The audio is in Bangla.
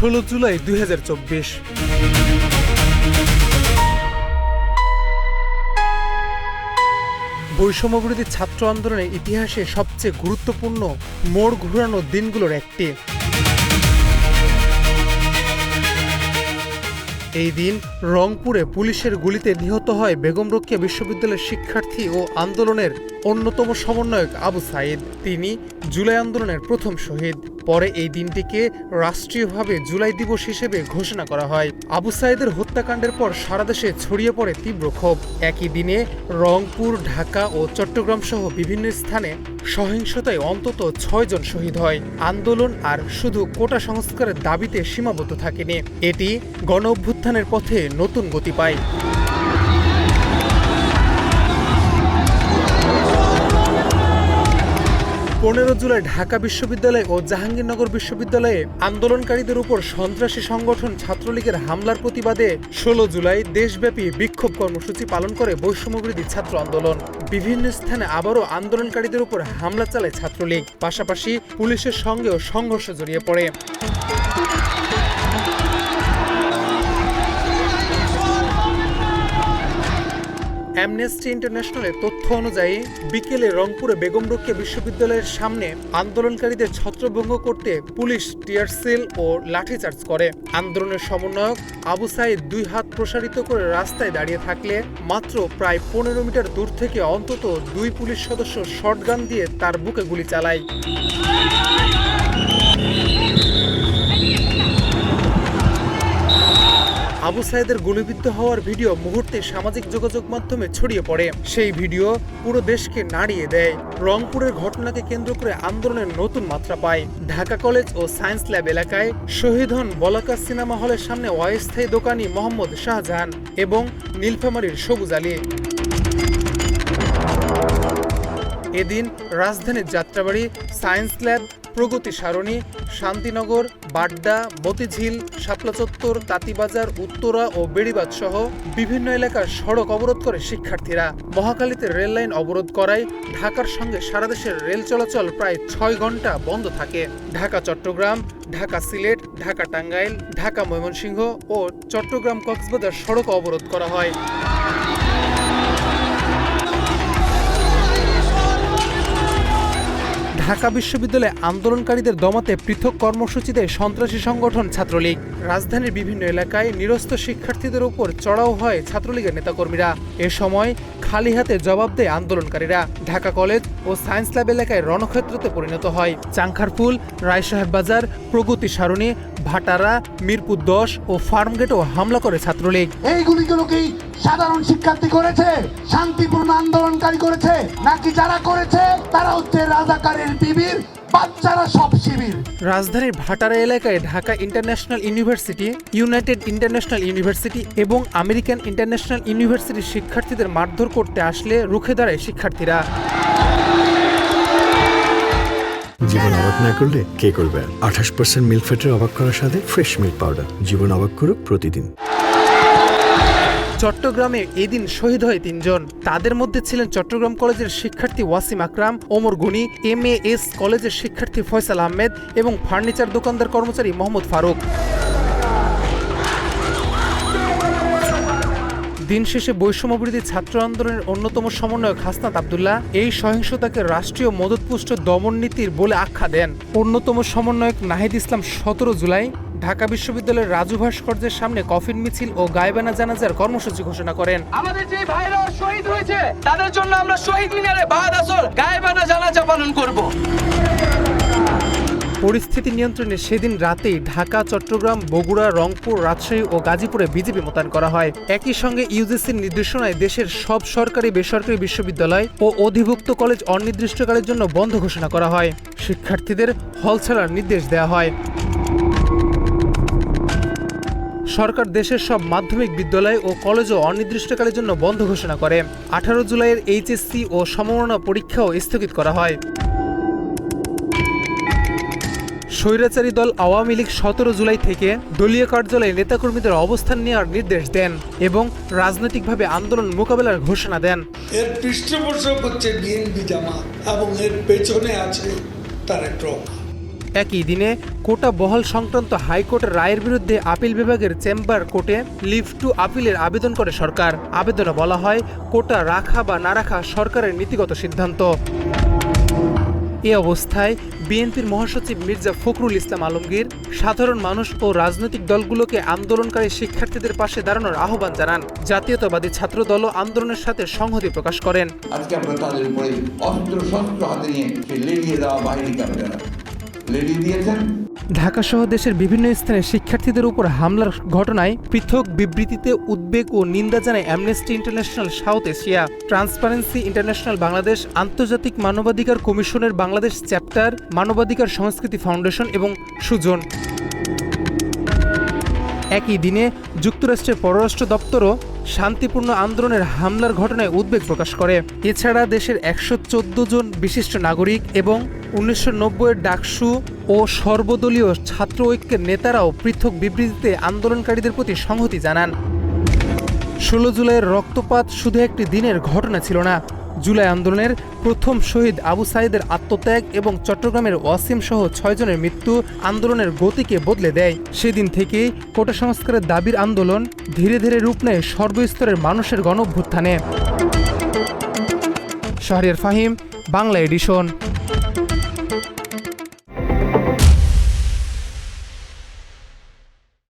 16 জুলাই 2024। বৈষম্যবিরোধী ছাত্র আন্দোলনের ইতিহাসে সবচেয়ে গুরুত্বপূর্ণ মোড় ঘুরানো দিনগুলোর একটি। এই দিন রংপুরে পুলিশের গুলিতে নিহত হয় বেগম রোকেয়া বিশ্ববিদ্যালয়ের শিক্ষার্থী ও আন্দোলনের অন্যতম সমন্বয়ক আবু সাঈদ। তিনি জুলাই আন্দোলনের প্রথম শহীদ। পরে এই দিনটিকে রাষ্ট্রীয়ভাবে জুলাই দিবস হিসেবে ঘোষণা করা হয়। আবু সাঈদের হত্যাকাণ্ডের পর সারা দেশে ছড়িয়ে পড়ে তীব্র ক্ষোভ। একই দিনে রংপুর, ঢাকা ও চট্টগ্রাম সহ বিভিন্ন স্থানে সহিংসতায় অন্তত 6 জন শহীদ হয়। আন্দোলন আর শুধু কোটা সংস্কারের দাবিতে সীমাবদ্ধ থাকেনি, এটি গণ অভ্যুত্থানের পথে নতুন গতি পায়। 15 জুলাই ঢাকা বিশ্ববিদ্যালয় ও জাহাঙ্গীরনগর বিশ্ববিদ্যালয়ে আন্দোলনকারীদের উপর সন্ত্রাসী সংগঠন ছাত্রলীগের হামলার প্রতিবাদে 16 জুলাই দেশব্যাপী বিক্ষোভ কর্মসূচি পালন করে বৈষম্যবিরোধী ছাত্র আন্দোলন। বিভিন্ন স্থানে আবারও আন্দোলনকারীদের উপর হামলা চালায় ছাত্রলীগ। পাশাপাশি পুলিশের সঙ্গেও সংঘর্ষ জড়িয়ে পড়ে। অ্যামনেস্টি ইন্টারন্যাশনালের তথ্য অনুযায়ী বিকেলে রংপুরে বেগম রোকেয়া বিশ্ববিদ্যালয়ের সামনে আন্দোলনকারীদের ছত্রভঙ্গ করতে পুলিশ টিয়ার সেল ও লাঠিচার্জ করে। আন্দোলনের সমন্বয়ক আবু সাঈদ 2 হাত প্রসারিত করে রাস্তায় দাঁড়িয়ে থাকলে মাত্র প্রায় 15 মিটার দূর থেকে অন্তত 2 পুলিশ সদস্য শটগান দিয়ে তার বুকে গুলি চালায়। আবু সাঈদের গুলিবিদ্ধ হওয়ার ভিডিও মুহূর্তে সামাজিক যোগাযোগ মাধ্যমে ছড়িয়ে পড়ে। সেই ভিডিও পুরো দেশকে নাড়িয়ে দেয়। রংপুরের ঘটনাকে কেন্দ্র করে আন্দোলনের নতুন মাত্রা পায়। ঢাকা কলেজ ও সায়েন্স ল্যাব এলাকায় শহীদ হন বলাকা সিনেমা হলের সামনে অস্থায়ী দোকানি মোহাম্মদ শাহজাহান এবং নীলফামারীর সবুজ আলী। এদিন রাজধানীর যাত্রাবাড়ি, সায়েন্স ল্যাব, প্রগতি সারণী, শান্তিনগর, বাড্ডা, মতিঝিল, শাপলা চত্বর, তাঁতিবাজার, উত্তরা ও বেড়িবাঁধ সহ বিভিন্ন এলাকার সড়ক অবরোধ করে শিক্ষার্থীরা। মহাখালীতে রেললাইন অবরোধ করায় ঢাকার সঙ্গে সারা দেশের রেল চলাচল প্রায় 6 ঘন্টা বন্ধ থাকে। ঢাকা চট্টগ্রাম, ঢাকা সিলেট, ঢাকা টাঙ্গাইল, ঢাকা ময়মনসিংহ ও চট্টগ্রাম কক্সবাজার সড়ক অবরোধ করা হয়। ঢাকা বিশ্ববিদ্যালয়ে আন্দোলনকারীদের দমাতে পৃথক কর্মসূচি দেয় সন্ত্রাসী সংগঠন ছাত্রলীগ। রাজধানীর বিভিন্ন এলাকায় নিরস্ত শিক্ষার্থীদের উপর চড়াও হয় ছাত্রলীগের নেতাকর্মীরা। এ সময় খালি হাতে জবাব দেয় আন্দোলনকারীরা। ঢাকা কলেজ ও সায়েন্স ল্যাব এলাকায় রণক্ষেত্রতে পরিণত হয়। চাংখারপুল, রায়সাহেব বাজার, প্রগতি সারণী, ভাটারা, মিরপুর 10 ও ফার্মগেটও হামলা করে ছাত্রলীগ। এইগুলিগুলোকেই সাধারণ শিক্ষার্থী করেছে, শান্তিপূর্ণ আন্দোলনকারী করেছে, নাকি যারা করেছে তারা হচ্ছে রাজাকারের বিবির বাচ্চারা সব শিবির? রাজধানীর ভাটারা এলাকায় Dhaka international university, United international university এবং আমেরিকান ইন্টারন্যাশনাল ইউনিভার্সিটির শিক্ষার্থীদের মারধর করতে আসলে রুখে দাঁড়ায় শিক্ষার্থীরা। জীবন অবাক না করলে কে করবে? 28% মিল্ক ফ্যাটের অবাক করার সাথে ফ্রেশ মিল্ক পাউডার। জীবন অবাক করুক প্রতিদিন। চট্টগ্রামে এদিন শহীদ হয় 3 জন। তাদের মধ্যে ছিলেন চট্টগ্রাম কলেজের শিক্ষার্থী ওয়াসিম আকরাম, ওমর গনি, MAS কলেজের শিক্ষার্থী ফয়সাল আহমেদ এবং ফার্নিচার দোকানদার কর্মচারী মোহাম্মদ ফারুক। দিন শেষে বৈষম্যবিরোধী ছাত্র আন্দোলনের অন্যতম সমন্বয়ক হাসনাত আব্দুল্লাহ এই সহিংসতাকে রাষ্ট্রীয় মদতপুষ্ট দমন নীতির বলে আখ্যা দেন। অন্যতম সমন্বয়ক নাহিদ ইসলাম 17 জুলাই ঢাকা বিশ্ববিদ্যালয়ের রাজু ভাস্কর্যের সামনে কফিন মিছিল ও গায়েবানা জানাজার কর্মসূচি ঘোষণা করেন। আমাদের যে ভাইরা শহীদ হয়েছে তাদের জন্য আমরা শহীদ মিনারে বাদ আসর গায়েবানা জানাজা পালন করব। পরিস্থিতি নিয়ন্ত্রণে সেদিন রাতেই ঢাকা, চট্টগ্রাম, বগুড়া, রংপুর, রাজশাহী ও গাজীপুরে বিজিবি মোতায়েন করা হয়। একই সঙ্গে ইউজিসির নির্দেশনায় দেশের সব সরকারি বেসরকারি বিশ্ববিদ্যালয় ও অধিভুক্ত কলেজ অনির্দিষ্টকালের জন্য বন্ধ ঘোষণা করা হয়। শিক্ষার্থীদের হল ছাড়ার নির্দেশ দেওয়া হয়। সরকার দেশের সব মাধ্যমিক বিদ্যালয় ও কলেজও অনির্দিষ্টকালের জন্য বন্ধ ঘোষণা করে। 18 জুলাইয়ের HSC ও সমমাননা পরীক্ষাও স্থগিত করা হয়। স্বৈরাচারী দল আওয়ামী লীগ 17 জুলাই থেকে দলীয় কার্যালয়ে নেতাকর্মীদের অবস্থান নেওয়ার নির্দেশ দেন এবং রাজনৈতিকভাবে আন্দোলন মোকাবেলার ঘোষণা দেন। এর পৃষ্ঠপোষক হচ্ছে বিএনপি জামাত এবং এর পেছনে আছে তারেক রহমান। একই দিনে কোটা বহাল সংক্রান্ত হাইকোর্টের রায়ের বিরুদ্ধে আপিল বিভাগের চেম্বার কোর্টে লিভ টু আপিলের আবেদন করে সরকার। আবেদনে বলা হয়, কোটা রাখা বা না রাখা সরকারের নীতিগত সিদ্ধান্ত। এ অবস্থায় বিএনপির মহাসচিব মির্জা ফখরুল ইসলাম আলমগীর সাধারণ মানুষ ও রাজনৈতিক দলগুলোকে আন্দোলনকারী শিক্ষার্থীদের পাশে দাঁড়ানোর আহ্বান জানান। জাতীয়তাবাদী ছাত্রদলও আন্দোলনের সাথে সংহতি প্রকাশ করেন। আজকে আমরা তাদের উপরে অস্ত্র শস্ত্র হাতে নিয়ে সে লেলিয়ে দেওয়া বাহিনীকে আপনারা লেলিয়ে দিয়েছেন। ঢাকাসহ দেশের বিভিন্ন স্থানে শিক্ষার্থীদের উপর হামলার ঘটনায় পৃথক বিবৃতিতে উদ্বেগ ও নিন্দা জানায় amnesty international south Asia, transparency international Bangladesh, আন্তর্জাতিক মানবাধিকার কমিশনের বাংলাদেশ চ্যাপ্টার, মানবাধিকার সংস্কৃতি ফাউন্ডেশন এবং সুজন। একই দিনে যুক্তরাষ্ট্রের পররাষ্ট্র দপ্তরও শান্তিপূর্ণ আন্দোলনের হামলার ঘটনায় উদ্বেগ প্রকাশ করে। এছাড়া দেশের 114 জন বিশিষ্ট নাগরিক এবং 1990-এর ডাকসু ও সর্বদলীয় ছাত্র ঐক্যের নেতারাও পৃথক বিবৃতিতে আন্দোলনকারীদের প্রতি সংহতি জানান। 16 জুলাইয়ের রক্তপাত শুধু একটি দিনের ঘটনা ছিল না। জুলাই আন্দোলনের প্রথম শহীদ আবু সাঈদের আত্মত্যাগ এবং চট্টগ্রামের ওয়াসিম সহ 6 জনের মৃত্যু আন্দোলনের গতিকে বদলে দেয়। সেদিন থেকেই কোটা সংস্কারের দাবির আন্দোলন ধীরে ধীরে রূপ নেয় সর্বস্তরের মানুষের গণঅভ্যুত্থানে। শাহরিয়ার ফাহিম, বাংলা এডিশন।